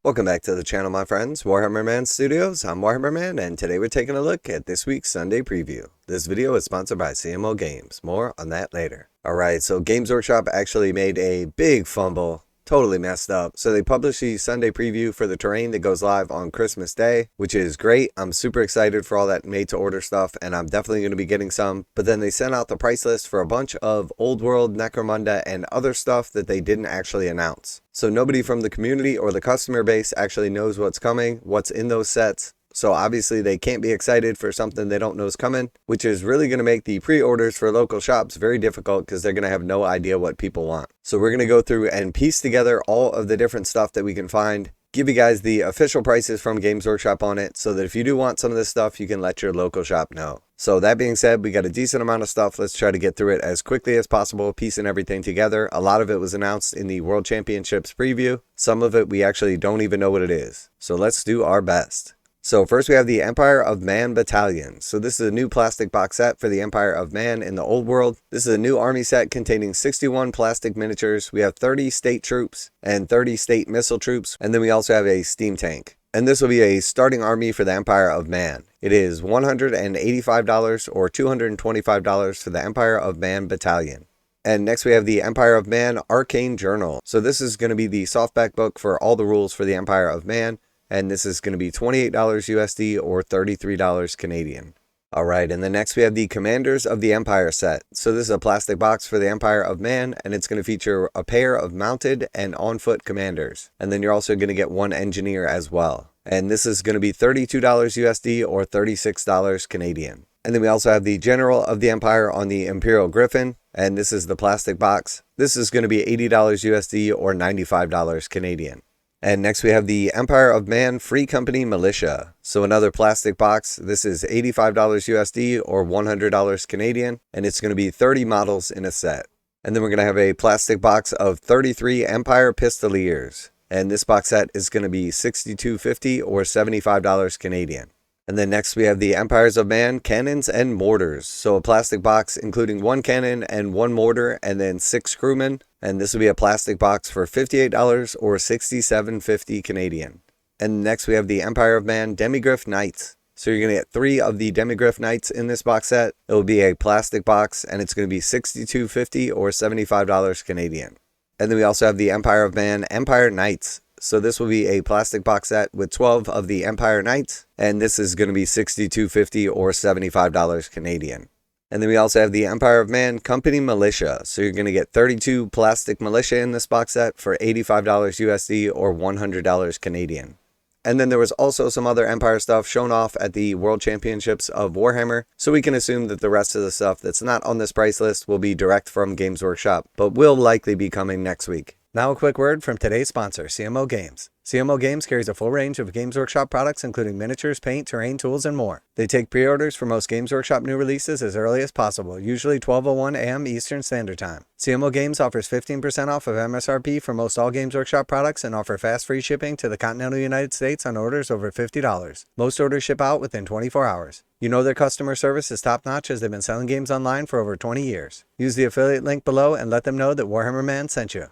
Welcome back to the channel, my friends. Warhammer Man Studios. I'm Warhammer Man, and today we're taking a look at this week's Sunday preview. This video is sponsored by CMO Games. More on that later. Alright, so Games Workshop actually made a big fumble. Totally messed up. So they published the Sunday preview for the terrain that goes live on Christmas Day, which is great. I'm super excited for all that made to order stuff, and I'm definitely going to be getting some. But then they sent out the price list for a bunch of old world, Necromunda, and other stuff that they didn't actually announce. So nobody from the community or the customer base actually knows what's coming, what's in those sets. So obviously they can't be excited for something they don't know is coming, which is really going to make the pre-orders for local shops very difficult because they're going to have no idea what people want. So we're going to go through and piece together all of the different stuff that we can find, give you guys the official prices from Games Workshop on it, so that if you do want some of this stuff, you can let your local shop know. So that being said, we got a decent amount of stuff. Let's try to get through it as quickly as possible, piecing everything together. A lot of it was announced in the World Championships preview. Some of it we actually don't even know what it is. So let's do our best. So first we have the Empire of Man Battalion. So this is a new plastic box set for the Empire of Man in the old world. This is a new army set containing 61 plastic miniatures. We have 30 state troops and 30 state missile troops. And then we also have a steam tank. And this will be a starting army for the Empire of Man. It is $185 or $225 for the Empire of Man Battalion. And next we have the Empire of Man Arcane Journal. So this is going to be the softback book for all the rules for the Empire of Man. And this is going to be $28 USD or $33 Canadian. Alright, and then next we have the Commanders of the Empire set. So this is a plastic box for the Empire of Man, and it's going to feature a pair of mounted and on-foot commanders. And then you're also going to get one engineer as well. And this is going to be $32 USD or $36 Canadian. And then we also have the General of the Empire on the Imperial Griffon, and this is the plastic box. This is going to be $80 USD or $95 Canadian. And next we have the Empire of Man Free Company Militia. So another plastic box. This is $85 USD or $100 Canadian. And it's going to be 30 models in a set. And then we're going to have a plastic box of 33 Empire Pistoliers. And this box set is going to be $62.50 or $75 Canadian. And then next we have the Empires of Man Cannons and Mortars. So a plastic box including one cannon and one mortar and then 6 crewmen. And this will be a plastic box for $58 or $67.50 Canadian. And next we have the Empire of Man Demigryph Knights. So you're going to get 3 of the Demigryph Knights in this box set. It will be a plastic box and it's going to be $62.50 or $75 Canadian. And then we also have the Empire of Man Empire Knights. So this will be a plastic box set with 12 of the Empire Knights, and this is going to be $62.50 or $75 Canadian. And then we also have the Empire of Man Company Militia. So you're going to get 32 plastic militia in this box set for $85 USD or $100 Canadian. And then there was also some other Empire stuff shown off at the World Championships of Warhammer, so we can assume that the rest of the stuff that's not on this price list will be direct from Games Workshop, but will likely be coming next week. Now a quick word from today's sponsor, CMO Games. CMO Games carries a full range of Games Workshop products including miniatures, paint, terrain, tools, and more. They take pre-orders for most Games Workshop new releases as early as possible, usually 12:01 a.m. Eastern Standard Time. CMO Games offers 15% off of MSRP for most all Games Workshop products and offer fast free shipping to the continental United States on orders over $50. Most orders ship out within 24 hours. You know their customer service is top-notch as they've been selling games online for over 20 years. Use the affiliate link below and let them know that Warhammer Man sent you.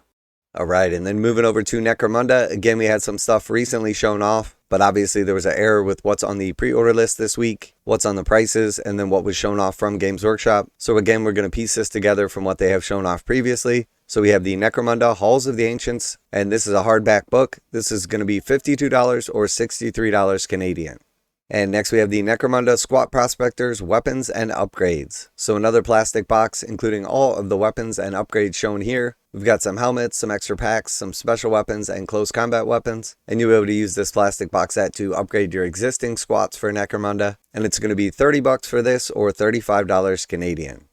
Alright, and then moving over to Necromunda, again we had some stuff recently shown off, but obviously there was an error with what's on the pre-order list this week, what's on the prices, and then what was shown off from Games Workshop. So again, we're going to piece this together from what they have shown off previously. So we have the Necromunda Halls of the Ancients, and this is a hardback book. This is going to be $52 or $63 Canadian. And next we have the Necromunda Squat Prospectors Weapons and Upgrades. So another plastic box including all of the weapons and upgrades shown here. We've got some helmets, some extra packs, some special weapons, and close combat weapons. And you'll be able to use this plastic box set to upgrade your existing squats for Necromunda. And it's going to be $30 for this or $35 Canadian.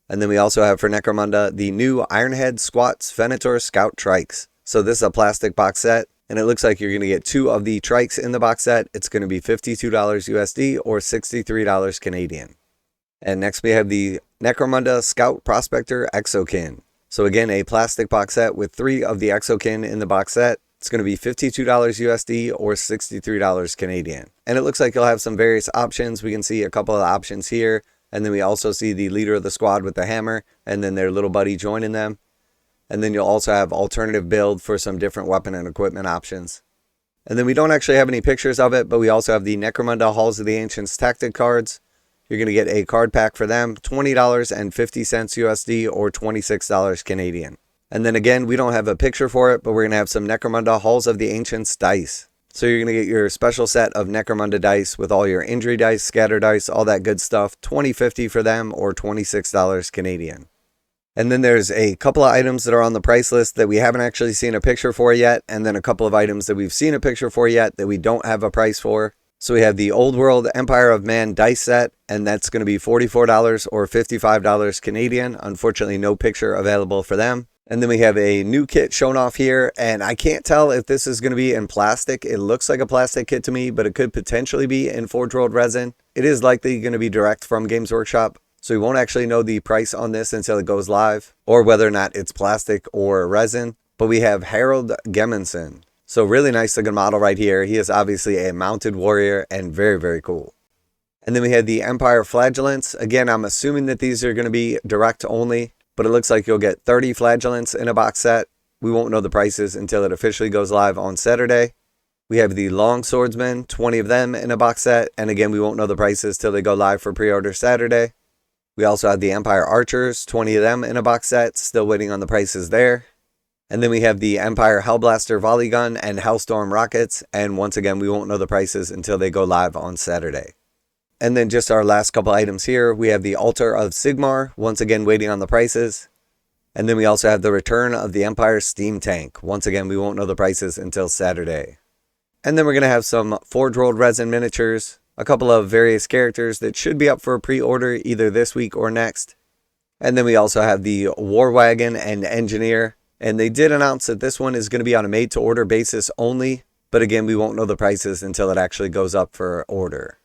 And then we also have for Necromunda the new Ironhead Squat Svenotar Scout Trikes. So this is a plastic box set. And it looks like you're going to get 2 of the Trikes in the box set. It's going to be $52 USD or $63 Canadian. And next we have the Necromunda Scout Prospector Exo-Kyn. So again, a plastic box set with 3 of the Exo-Kyn in the box set. It's going to be $52 USD or $63 Canadian. And it looks like you'll have some various options. We can see a couple of options here. And then we also see the leader of the squad with the hammer and then their little buddy joining them. And then you'll also have alternative build for some different weapon and equipment options. And then we don't actually have any pictures of it, but we also have the Necromunda Halls of the Ancients tactic cards. You're going to get a card pack for them, $20.50 USD or $26 Canadian. And then again, we don't have a picture for it, but we're going to have some Necromunda Halls of the Ancients dice. So you're going to get your special set of Necromunda dice with all your injury dice, scatter dice, all that good stuff, $20.50 for them or $26 Canadian. And then there's a couple of items that are on the price list that we haven't actually seen a picture for yet, and then a couple of items that we've seen a picture for yet that we don't have a price for. So we have the Old World Empire of Man dice set, and that's going to be $44 or $55 Canadian. Unfortunately, no picture available for them. And then we have a new kit shown off here, and I can't tell if this is going to be in plastic. It looks like a plastic kit to me, but it could potentially be in forgeworld resin. It is likely going to be direct from Games Workshop, so we won't actually know the price on this until it goes live, or whether or not it's plastic or resin. But we have Harold Gemmenson. So really nice looking model right here. He is obviously a mounted warrior and very, very cool. And then we have the Empire Flagellants. Again, I'm assuming that these are going to be direct only, but it looks like you'll get 30 Flagellants in a box set. We won't know the prices until it officially goes live on Saturday. We have the Long Swordsmen, 20 of them in a box set. And again, we won't know the prices till they go live for pre-order Saturday. We also have the Empire Archers, 20 of them in a box set. Still waiting on the prices there. And then we have the Empire Hellblaster Volley Gun and Hellstorm Rockets. And once again, we won't know the prices until they go live on Saturday. And then just our last couple items here. We have the Altar of Sigmar, once again waiting on the prices. And then we also have the Return of the Empire Steam Tank. Once again, we won't know the prices until Saturday. And then we're going to have some forgeworld resin miniatures. A couple of various characters that should be up for pre-order either this week or next. And then we also have the War Wagon and Engineer. And they did announce that this one is going to be on a made-to-order basis only. But again, we won't know the prices until it actually goes up for order.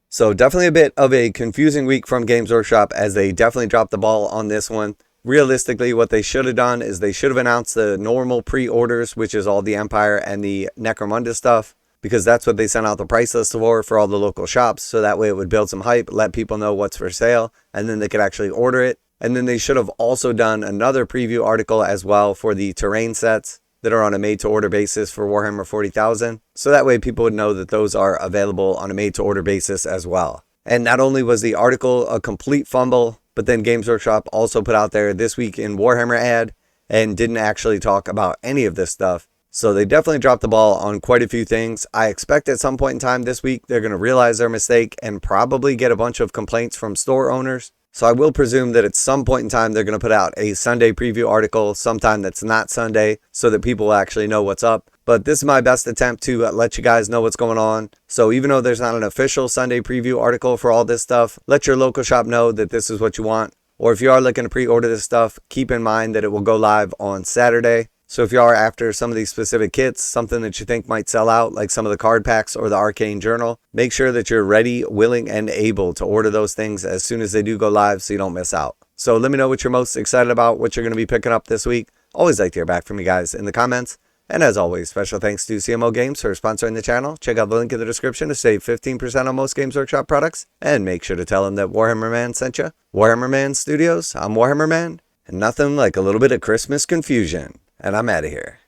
So definitely a bit of a confusing week from Games Workshop, as they definitely dropped the ball on this one. Realistically, what they should have done is they should have announced the normal pre-orders, which is all the Empire and the Necromunda stuff, because that's what they sent out the price list for all the local shops. So that way it would build some hype, let people know what's for sale, and then they could actually order it. And then they should have also done another preview article as well for the terrain sets that are on a made-to-order basis for Warhammer 40,000. So that way people would know that those are available on a made-to-order basis as well. And not only was the article a complete fumble, but then Games Workshop also put out there This Week in Warhammer ad and didn't actually talk about any of this stuff. So they definitely dropped the ball on quite a few things. I expect at some point in time this week they're going to realize their mistake and probably get a bunch of complaints from store owners. So I will presume that at some point in time they're going to put out a Sunday preview article sometime that's not Sunday so that people will actually know what's up. But this is my best attempt to let you guys know what's going on. So even though there's not an official Sunday preview article for all this stuff, let your local shop know that this is what you want. Or if you are looking to pre-order this stuff, keep in mind that it will go live on Saturday. So if you are after some of these specific kits, something that you think might sell out, like some of the card packs or the Arcane journal, make sure that you're ready, willing, and able to order those things as soon as they do go live so you don't miss out. So let me know what you're most excited about, what you're going to be picking up this week. Always like to hear back from you guys in the comments. And as always, special thanks to CMO Games for sponsoring the channel. Check out the link in the description to save 15% on most Games Workshop products. And make sure to tell them that Warhammer Man sent you. Warhammer Man Studios, I'm Warhammer Man. And nothing like a little bit of Christmas confusion. And I'm out of here.